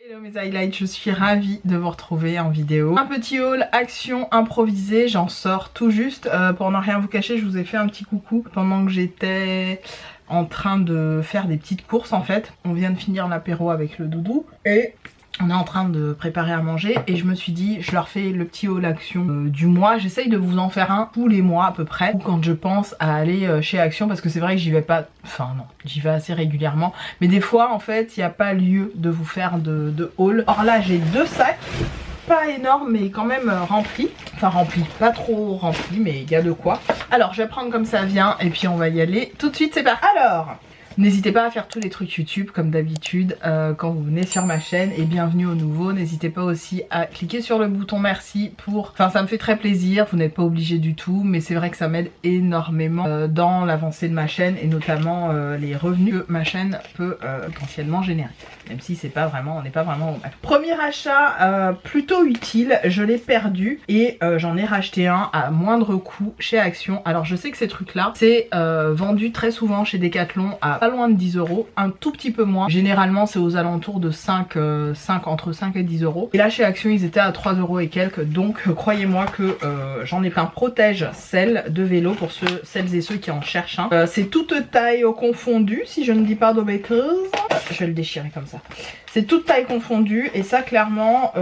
Hello mes highlights, je suis ravie de vous retrouver en vidéo. Un petit haul action improvisée, j'en sors tout juste. Pour ne rien vous cacher, je vous ai fait un petit coucou pendant que j'étais en train de faire des petites courses en fait. On vient de finir l'apéro avec le doudou et on est en train de préparer à manger et je me suis dit je leur fais le petit haul action du mois. J'essaye de vous en faire un tous les mois à peu près, ou quand je pense à aller chez Action, parce que c'est vrai que j'y vais pas, enfin non, j'y vais assez régulièrement, mais des fois en fait il n'y a pas lieu de vous faire de haul. Or là j'ai deux sacs, pas énormes mais quand même remplis, enfin remplis, pas trop remplis mais il y a de quoi. Alors je vais prendre comme ça vient et puis on va y aller tout de suite, c'est parti. Alors n'hésitez pas à faire tous les trucs YouTube comme d'habitude quand vous venez sur ma chaîne, et bienvenue aux nouveaux. N'hésitez pas aussi à cliquer sur le bouton merci pour... Enfin ça me fait très plaisir, vous n'êtes pas obligé du tout, mais c'est vrai que ça m'aide énormément dans l'avancée de ma chaîne et notamment les revenus que ma chaîne peut potentiellement générer. Même si c'est pas vraiment, on n'est pas vraiment au max. Premier achat plutôt utile, je l'ai perdu et j'en ai racheté un à moindre coût chez Action. Alors je sais que ces trucs là c'est vendu très souvent chez Decathlon à pas loin de 10 €, un tout petit peu moins. Généralement c'est aux alentours de 5, entre 5 et 10 €. Et là chez Action ils étaient à 3 € et quelques, donc croyez-moi que j'en ai plein. Protège selle de vélo pour celles et ceux qui en cherchent un. C'est toute taille confondue si je ne dis pas de bêtises. Je vais le déchirer comme ça. C'est toute taille confondue et ça clairement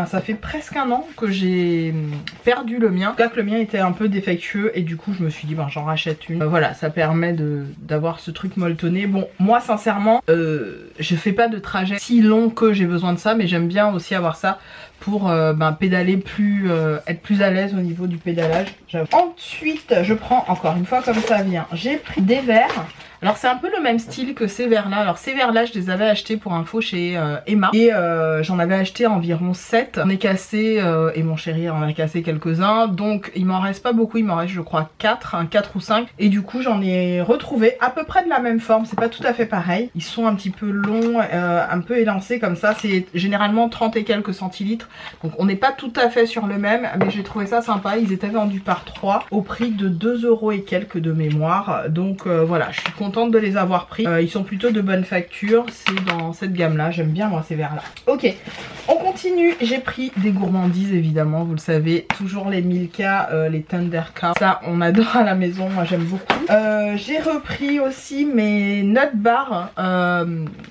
ça fait presque un an que j'ai perdu le mien. En tout cas que le mien était un peu défectueux et du coup je me suis dit j'en rachète une. Voilà, ça permet d'avoir ce truc molletonné. Bon moi sincèrement je fais pas de trajet si long que j'ai besoin de ça, mais j'aime bien aussi avoir ça pour pédaler plus, être plus à l'aise au niveau du pédalage. Ensuite je prends encore une fois comme ça vient, j'ai pris des verres. Alors c'est un peu le même style que ces verres là. Alors ces verres là je les avais achetés pour info chez Emma et j'en avais acheté environ 7. J'en ai cassé et mon chéri en a cassé quelques-uns, donc il m'en reste pas beaucoup, il m'en reste je crois 4 ou 5, et du coup j'en ai retrouvé à peu près de la même forme, c'est pas tout à fait pareil. Ils sont un petit peu longs, un peu élancés comme ça, c'est généralement 30 et quelques centilitres, donc on n'est pas tout à fait sur le même, mais j'ai trouvé ça sympa. Ils étaient vendus par 3 au prix de 2 € et quelques de mémoire, donc voilà, je suis contente de les avoir pris. Ils sont plutôt de bonne facture, c'est dans cette gamme là, j'aime bien moi ces verres là. Ok, on continue, j'ai pris des gourmandises évidemment, vous le savez, toujours les Milka, les Thundercats, ça on adore à la maison, moi j'aime beaucoup. J'ai repris aussi mes nut bars,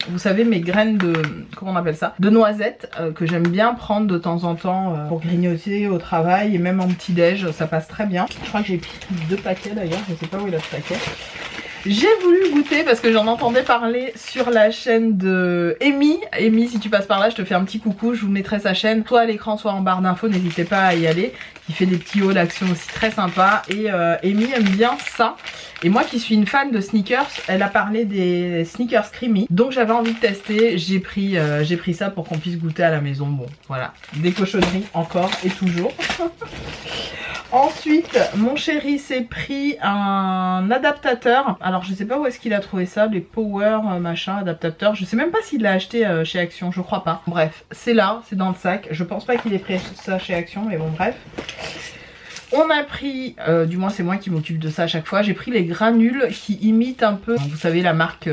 vous savez mes graines de, comment on appelle ça, de noisettes, que j'aime bien prendre de temps en temps pour grignoter au travail et même en petit déj, ça passe très bien. Je crois que j'ai pris 2 paquets d'ailleurs, je sais pas où est ce paquet. J'ai voulu goûter parce que j'en entendais parler sur la chaîne de Amy. Amy, si tu passes par là, je te fais un petit coucou, je vous mettrai sa chaîne soit à l'écran soit en barre d'infos, n'hésitez pas à y aller. Il fait des petits hauls d'action aussi très sympas et Amy aime bien ça. Et moi qui suis une fan de sneakers, elle a parlé des sneakers creamy, donc j'avais envie de tester. J'ai pris ça pour qu'on puisse goûter à la maison. Bon voilà, des cochonneries encore et toujours. Ensuite, mon chéri s'est pris un adaptateur. Alors je sais pas où est-ce qu'il a trouvé ça, des power machin adaptateurs. Je sais même pas s'il l'a acheté chez Action, je crois pas. Bref, c'est là, c'est dans le sac. Je pense pas qu'il ait pris ça chez Action, mais bon bref. On a pris, du moins c'est moi qui m'occupe de ça à chaque fois, j'ai pris les granules qui imitent un peu, vous savez la marque,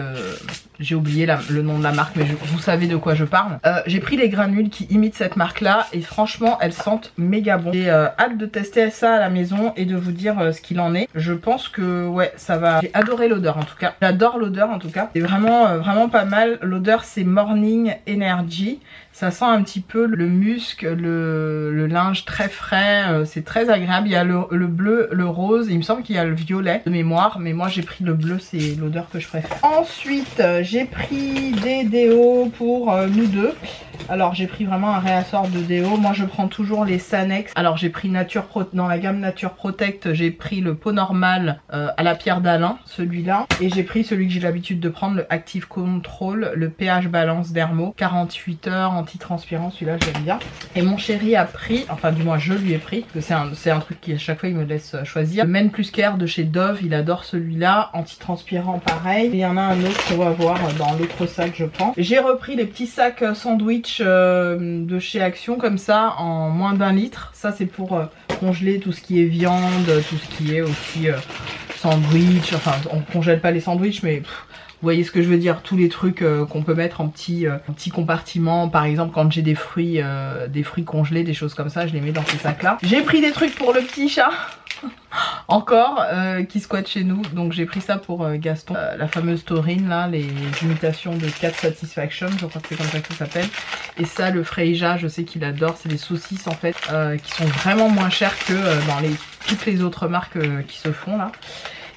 j'ai oublié le nom de la marque mais vous savez de quoi je parle. J'ai pris les granules qui imitent cette marque là et franchement elles sentent méga bon. J'ai hâte de tester ça à la maison et de vous dire ce qu'il en est. Je pense que ouais ça va, j'ai adoré l'odeur en tout cas, j'adore l'odeur en tout cas. C'est vraiment, vraiment pas mal, l'odeur c'est Morning Energy. Ça sent un petit peu le musc, le linge très frais, c'est très agréable. Il y a le bleu, le rose, il me semble qu'il y a le violet de mémoire, mais moi j'ai pris le bleu, c'est l'odeur que je préfère. Ensuite, j'ai pris des déos pour nous deux. Alors j'ai pris vraiment un réassort de déo, moi je prends toujours les Sanex. Alors j'ai pris dans la gamme Nature Protect, j'ai pris le pot normal à la pierre d'Alain, celui-là. Et j'ai pris celui que j'ai l'habitude de prendre, le Active Control, le pH Balance Dermo, 48 heures, anti-transpirant, celui-là j'aime bien. Et mon chéri a pris, enfin du moins je lui ai pris, parce que c'est un truc qui à chaque fois il me laisse choisir. Le Men Plus Care de chez Dove, il adore celui-là, anti-transpirant pareil. Et il y en a un autre qu'on va voir dans l'autre sac je pense. J'ai repris les petits sacs sandwich de chez Action comme ça en moins d'1 litre. Ça c'est pour congeler tout ce qui est viande, tout ce qui est aussi sandwich. Enfin on congèle pas les sandwichs mais voyez ce que je veux dire, tous les trucs qu'on peut mettre en petits compartiments. Par exemple, quand j'ai des fruits congelés, des choses comme ça, je les mets dans ces sacs-là. J'ai pris des trucs pour le petit chat. Encore qui squatte chez nous, donc j'ai pris ça pour Gaston, la fameuse taurine là, les imitations de Cat Satisfaction, je crois que c'est comme ça que ça s'appelle. Et ça, le Freija, je sais qu'il adore, c'est des saucisses en fait qui sont vraiment moins chères que dans toutes les autres marques qui se font là.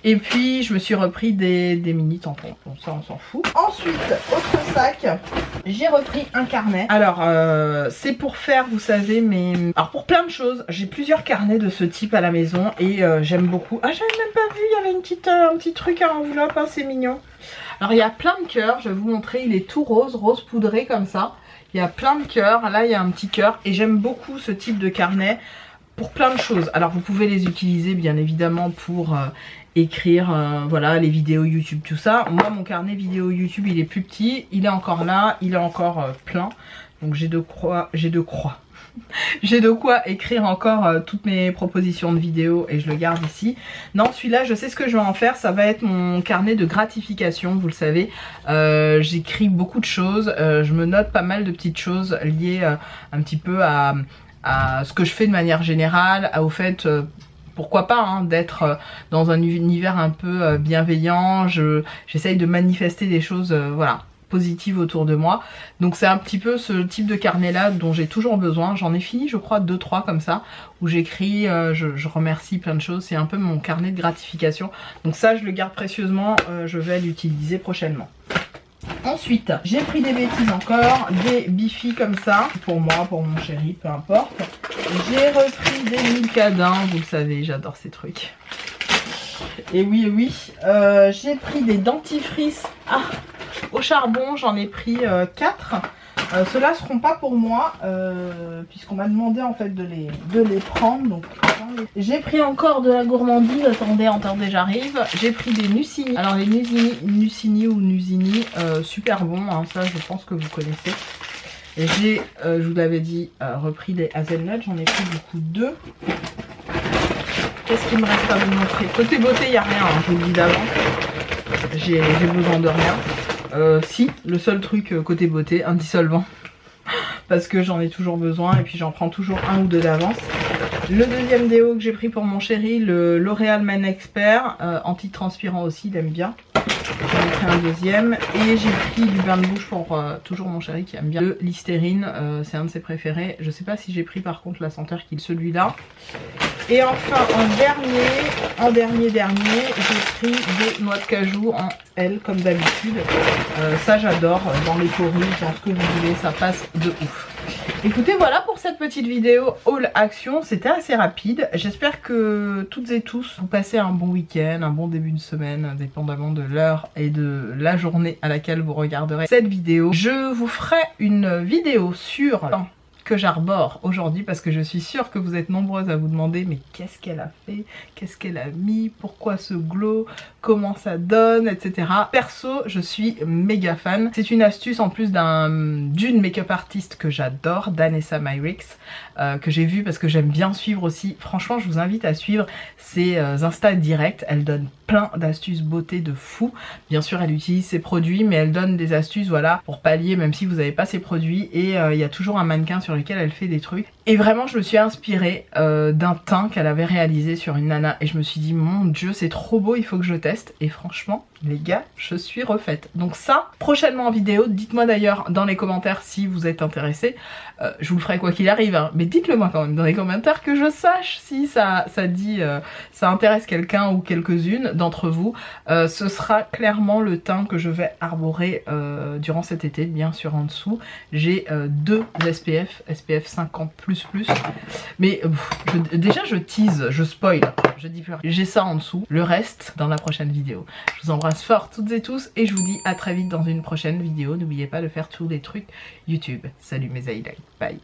Et puis je me suis repris des mini tampons, bon ça on s'en fout. Ensuite, autre sac, j'ai repris un carnet. Alors c'est pour faire, vous savez, mais alors pour plein de choses, j'ai plusieurs carnets de ce type à la maison et j'aime beaucoup. Ah, j'avais même pas vu, il y avait un petit truc à enveloppe, hein, c'est mignon. Alors il y a plein de cœurs, je vais vous montrer, il est tout rose, rose poudré comme ça. Il y a plein de cœurs, là il y a un petit cœur et j'aime beaucoup ce type de carnet pour plein de choses. Alors vous pouvez les utiliser bien évidemment pour écrire voilà, les vidéos YouTube, tout ça. Moi mon carnet vidéo YouTube il est plus petit, il est encore là, il est encore plein. Donc j'ai de quoi écrire encore toutes mes propositions de vidéos et je le garde ici. Non, celui-là je sais ce que je vais en faire, ça va être mon carnet de gratification, vous le savez. J'écris beaucoup de choses, je me note pas mal de petites choses liées un petit peu à ce que je fais de manière générale, au fait pourquoi pas hein, d'être dans un univers un peu bienveillant, j'essaye de manifester des choses voilà, positives autour de moi. Donc c'est un petit peu ce type de carnet là dont j'ai toujours besoin, j'en ai fini je crois 2-3 comme ça, où j'écris, je remercie plein de choses, c'est un peu mon carnet de gratification. Donc ça je le garde précieusement, je vais l'utiliser prochainement. Ensuite, j'ai pris des bêtises encore, des bifis comme ça, pour moi, pour mon chéri, peu importe. J'ai repris des Milkadin, vous le savez, j'adore ces trucs. Et oui, j'ai pris des dentifrices au charbon, j'en ai pris 4. Ceux-là seront pas pour moi, puisqu'on m'a demandé en fait de les prendre. Donc j'ai pris encore de la gourmandise, attendez, j'arrive. J'ai pris des Nusini. Alors les Nusini ou Nusini, super bon, hein, ça je pense que vous connaissez. J'ai, je vous l'avais dit, repris les hazelnuts, j'en ai pris du coup 2. Qu'est-ce qu'il me reste à vous montrer? Côté beauté, il n'y a rien, hein, je vous le dis d'avance. J'ai besoin de rien. Si, le seul truc côté beauté, un dissolvant. Parce que j'en ai toujours besoin et puis j'en prends toujours un ou deux d'avance. Le deuxième déo que j'ai pris pour mon chéri, le L'Oréal Men Expert, anti-transpirant aussi, il aime bien. J'en ai pris un deuxième. Et j'ai pris du bain de bouche pour toujours mon chéri qui aime bien. Le Listerine, c'est un de ses préférés. Je sais pas si j'ai pris par contre la senteur qu'il celui-là. Et enfin en dernier, j'ai pris des noix de cajou en L comme d'habitude. Ça j'adore, dans les poris, dans ce que vous voulez, ça passe de ouf. Écoutez, voilà pour cette petite vidéo haul action, c'était assez rapide. J'espère que toutes et tous vous passez un bon week-end, un bon début de semaine, dépendamment de l'heure et de la journée à laquelle vous regarderez cette vidéo. Je vous ferai une vidéo sur que j'arbore aujourd'hui parce que je suis sûre que vous êtes nombreuses à vous demander mais qu'est-ce qu'elle a fait, qu'est-ce qu'elle a mis, pourquoi ce glow, comment ça donne, etc. Perso, je suis méga fan. C'est une astuce en plus d'une make-up artiste que j'adore, Danessa Myricks, que j'ai vu parce que j'aime bien suivre aussi. Franchement, je vous invite à suivre ses Insta direct. Elle donne plein d'astuces beauté de fou. Bien sûr, elle utilise ses produits, mais elle donne des astuces, voilà, pour pallier, même si vous n'avez pas ses produits. Et il y a toujours un mannequin sur lequel elle fait des trucs. Et vraiment, je me suis inspirée d'un teint qu'elle avait réalisé sur une nana. Et je me suis dit, mon Dieu, c'est trop beau, il faut que je teste. Et franchement, les gars, je suis refaite. Donc ça, prochainement en vidéo. Dites-moi d'ailleurs dans les commentaires si vous êtes intéressés. Je vous le ferai quoi qu'il arrive, hein. Mais dites-le moi quand même dans les commentaires que je sache si ça intéresse quelqu'un ou quelques-unes d'entre vous. Ce sera clairement le teint que je vais arborer durant cet été, bien sûr en dessous. J'ai 2 SPF 50++. Mais déjà je tease, je spoil, je dis plus rien. J'ai ça en dessous, le reste dans la prochaine vidéo. Je vous embrasse fort toutes et tous et je vous dis à très vite dans une prochaine vidéo. N'oubliez pas de faire tous les trucs YouTube. Salut mes highlights, bye.